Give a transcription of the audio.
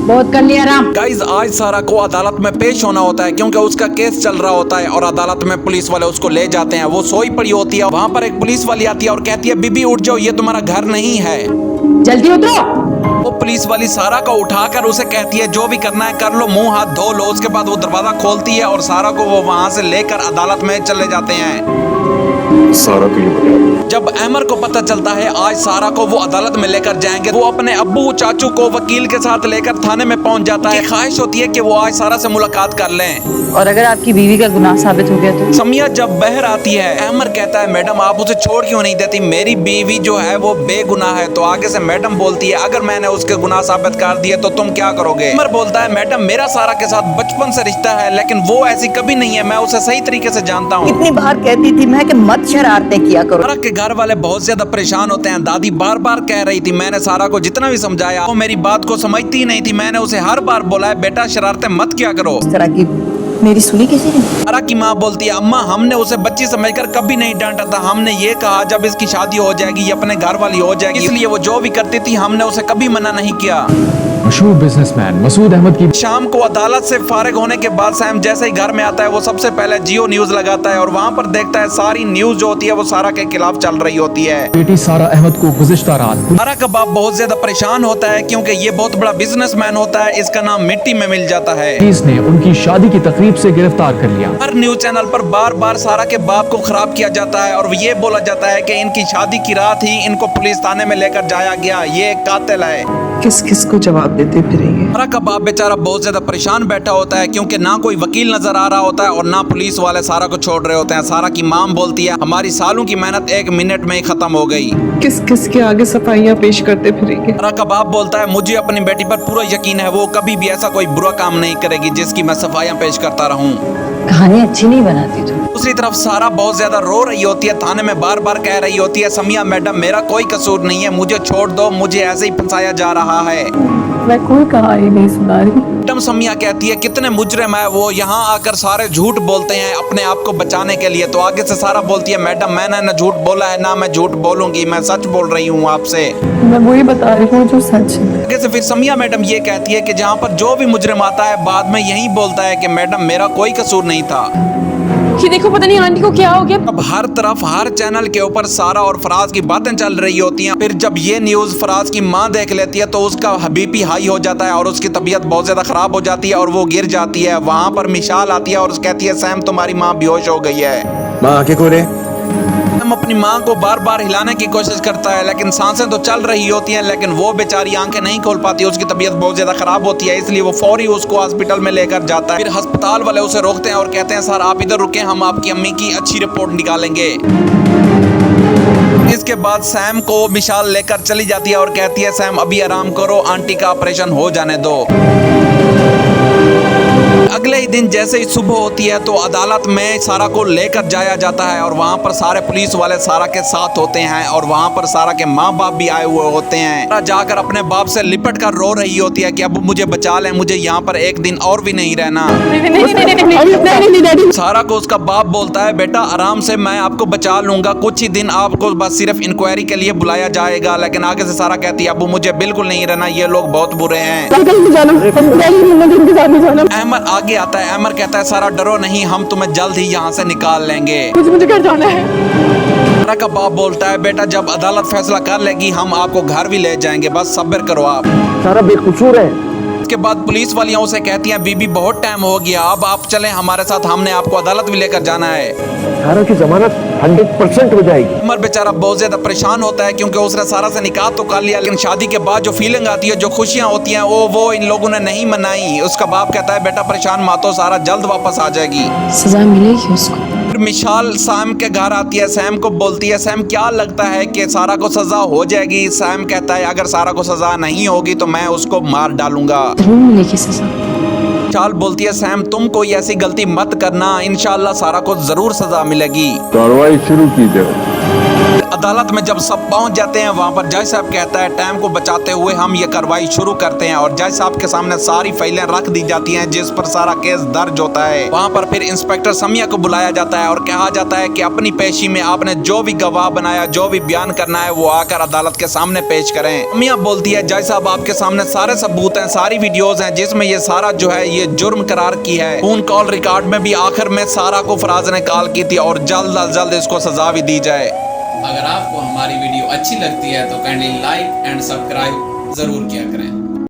बहुत कर लिया राम। गाइस आज सारा को अदालत में पेश होना होता है क्योंकि उसका केस चल रहा होता है और अदालत में पुलिस वाले उसको ले जाते हैं। वो सोई पड़ी होती है, वहाँ पर एक पुलिस वाली आती है और कहती है बीबी उठ जाओ, ये तुम्हारा घर नहीं है, जल्दी उतरो। वो पुलिस वाली सारा को उठाकर उसे कहती है जो भी करना है कर लो, मुंह हाथ धो लो। उसके बाद वो दरवाजा खोलती है और सारा को वो वहाँ से लेकर अदालत में चले जाते हैं। सारा को ये जब अहमर को पता चलता है आज सारा को वो अदालत में लेकर जाएंगे, वो अपने अब्बू चाचू को वकील के साथ लेकर थाने में पहुंच जाता है। ख्वाहिश होती है कि वो आज सारा से मुलाकात कर लें। और अगर आपकी बीवी का गुनाह साबित हो गया तो? समिया जब बहर आती है, अहमर कहता है मैडम आप उसे छोड़ क्यों नहीं देती, मेरी बीवी जो है वो बेगुनाह है। तो आगे से मैडम बोलती है अगर मैंने उसके गुनाह साबित कर दिए तो तुम क्या करोगे। अहमर बोलता है मैडम मेरा सारा के साथ बचपन से रिश्ता है, लेकिन वो ऐसी कभी नहीं है, मैं उसे सही तरीके से जानता हूँ। इतनी बार कहती थी मैं कि मत शरारतें किया करो। सारा के घर वाले बहुत ज्यादा परेशान होते हैं। दादी बार बार कह रही थी, मैंने सारा को जितना भी समझाया वो मेरी बात को समझती ही नहीं थी। मैंने उसे हर बार बोला है बेटा शरारतें मत किया करो। इस तरह की मेरी सुनी किसी ने? सारा की माँ बोलती है अम्मा हमने उसे बच्ची समझकर कभी नहीं डांटा था, हमने ये कहा जब इसकी शादी हो जाएगी ये अपने घर वाली हो जाएगी, इसलिए वो जो भी करती थी हमने उसे कभी मना नहीं किया। मशहूर बिजनेसमैन मसूद अहमद की शाम को अदालत से फारिग होने के बाद सैम जैसे ही घर में आता है वो सबसे पहले जियो न्यूज लगाता है और वहाँ पर देखता है सारी न्यूज जो होती है वो सारा के खिलाफ चल रही होती है। बेटी सारा अहमद को गुज़िश्ता रात सारा का बाप बहुत ज्यादा परेशान होता है क्योंकि ये बहुत बड़ा बिजनेसमैन होता है, इसका नाम मिट्टी में मिल जाता है। पुलिस ने उनकी शादी की तकरीब से गिरफ्तार कर लिया। हर न्यूज चैनल पर बार बार सारा के बाप को खराब किया जाता है और ये बोला जाता है कि इनकी शादी की रात ही इनको पुलिस थाने में लेकर जाया गया, ये एक कातिल है। किस किस को जवाब देते फिरेंगे। सारा का बाप बेचारा बहुत ज्यादा परेशान बैठा होता है क्योंकि ना कोई वकील नजर आ रहा होता है और ना पुलिस वाले सारा को छोड़ रहे होते हैं। सारा की माम बोलती है हमारी सालों की मेहनत 1 मिनट में ही खत्म हो गई। किस किस के आगे सफाइयाँ पेश करते फिरेंगे। सारा का बाप बोलता है मुझे अपनी बेटी पर पूरा यकीन है, वो कभी भी ऐसा कोई बुरा काम नहीं करेगी जिसकी मैं सफाइयाँ पेश करता रहूं। कहानी अच्छी नहीं बनाती तुम। दूसरी तरफ सारा बहुत ज्यादा रो रही होती है, थाने में बार बार कह रही होती है समिया मैडम मेरा कोई कसूर नहीं है, मुझे छोड़ दो, मुझे ऐसे ही फंसाया जा रहा है। मैं कोई कहानी नहीं सुना रही। मैडम समिया कहती है कितने मुजरिम है वो, यहाँ आकर सारे झूठ बोलते हैं अपने आप को बचाने के लिए। तो आगे से सारा बोलती है मैडम मैंने न झूठ बोला है ना मैं झूठ बोलूंगी, मैं सच बोल रही हूँ आपसे। मैं वही बता रही हूँ जो सच है। आगे से फिर समिया मैडम ये कहती है कि जहाँ पर जो भी मुजरिम आता है बाद में यही बोलता है कि मैडम मेरा कोई कसूर नहीं था। कि देखो पता नहीं आंटी को क्या हो गया। अब हर तरफ हर चैनल के ऊपर सारा और फराज की बातें चल रही होती हैं। फिर जब ये न्यूज फराज की माँ देख लेती है तो उसका बीपी हाई हो जाता है और उसकी तबीयत बहुत ज्यादा खराब हो जाती है और वो गिर जाती है। वहाँ पर मिशाल आती है और कहती है सैम तुम्हारी माँ बेहोश हो गई है। माँ आंखें खोले। सैम अपनी माँ को बार बार हिलाने की कोशिश करता है लेकिन सांसें तो चल रही होती हैं, लेकिन वो बेचारी आंखें नहीं खोल पाती, उसकी तबीयत बहुत ज्यादा खराब होती है, इसलिए वो फौरी उसको हॉस्पिटल में लेकर जाता है। फिर अस्पताल वाले उसे रोकते हैं और कहते हैं सर आप इधर रुके, हम आपकी अम्मी की अच्छी रिपोर्ट निकालेंगे। इसके बाद सैम को मिशाल लेकर चली जाती है और कहती है सैम अभी आराम करो, आंटी का ऑपरेशन हो जाने दो। अगले ही दिन जैसे ही सुबह होती है तो अदालत में सारा को लेकर जाया जाता है और वहाँ पर सारे पुलिस वाले सारा के साथ होते हैं और वहाँ पर सारा के माँ बाप भी आए हुए होते हैं। सारा जाकर अपने बाप से लिपट कर रो रही होती है कि अब मुझे बचा लें, मुझे यहाँ पर एक दिन और भी नहीं रहना। सारा को उसका बाप बोलता है बेटा आराम से, मैं आपको बचा लूंगा, कुछ ही दिन आपको बस सिर्फ इंक्वायरी के लिए बुलाया जाएगा। लेकिन आगे से सारा कहती है अबू मुझे बिल्कुल नहीं रहना, ये लोग बहुत बुरे हैं। अहमर आगे आता है, अहमर कहता है सारा डरो नहीं, हम तुम्हें जल्द ही यहाँ से निकाल लेंगे, मुझे घर जाना है। सारा का बाप बोलता है बेटा जब अदालत फैसला कर लेगी हम आपको घर भी ले जाएंगे, बस सब्र करो आप। सारा बेकसूर है। इसके बाद पुलिस वालियों से कहती हैं बीबी बहुत टाइम हो गया, अब आप चलें हमारे साथ, हमने आपको अदालत भी लेकर जाना है। सारा की जमानत 100% हो जाएगी। अमर बेचारा बहुत ज्यादा परेशान होता है क्योंकि उसने सारा से निकाह तो कर लिया, लेकिन शादी के बाद जो फीलिंग आती है, जो खुशियां होती हैं वो इन लोगों ने नहीं मनाई। उसका बाप कहता है बेटा परेशान मत हो, सारा जल्द वापस आ जाएगी, सजा मिलेगी उसको। फिर मिशाल सैम के घर आती है, सैम को बोलती है सैम क्या लगता है कि सारा को सजा हो जाएगी। सैम कहता है अगर सारा को सजा नहीं होगी तो मैं उसको मार डालूंगा। जरूर मिलेगी सजा। मिशाल बोलती है सैम तुम कोई ऐसी गलती मत करना, इंशाल्लाह सारा को जरूर सजा मिलेगी। कार्रवाई शुरू की जाए। अदालत में जब सब पहुंच जाते हैं वहां पर जज साहब कहता है टाइम को बचाते हुए हम ये कार्रवाई शुरू करते हैं और जज साहब के सामने सारी फाइलें रख दी जाती हैं जिस पर सारा केस दर्ज होता है। वहां पर फिर इंस्पेक्टर समिया को बुलाया जाता है और कहा जाता है कि अपनी पेशी में आपने जो भी गवाह बनाया, जो भी बयान करना है वो आकर अदालत के सामने पेश करें। समिया बोलती है जज साहब आपके सामने सारे सबूत हैं, सारी वीडियोज हैं जिसमें ये सारा जो है ये जुर्म करार की है। फोन कॉल रिकॉर्ड में भी आखिर में सारा को फराज ने कॉल की थी और जल्द अज जल्द इसको सजा भी दी जाए। अगर आपको हमारी वीडियो अच्छी लगती है तो काइंडली लाइक एंड सब्सक्राइब जरूर किया करें।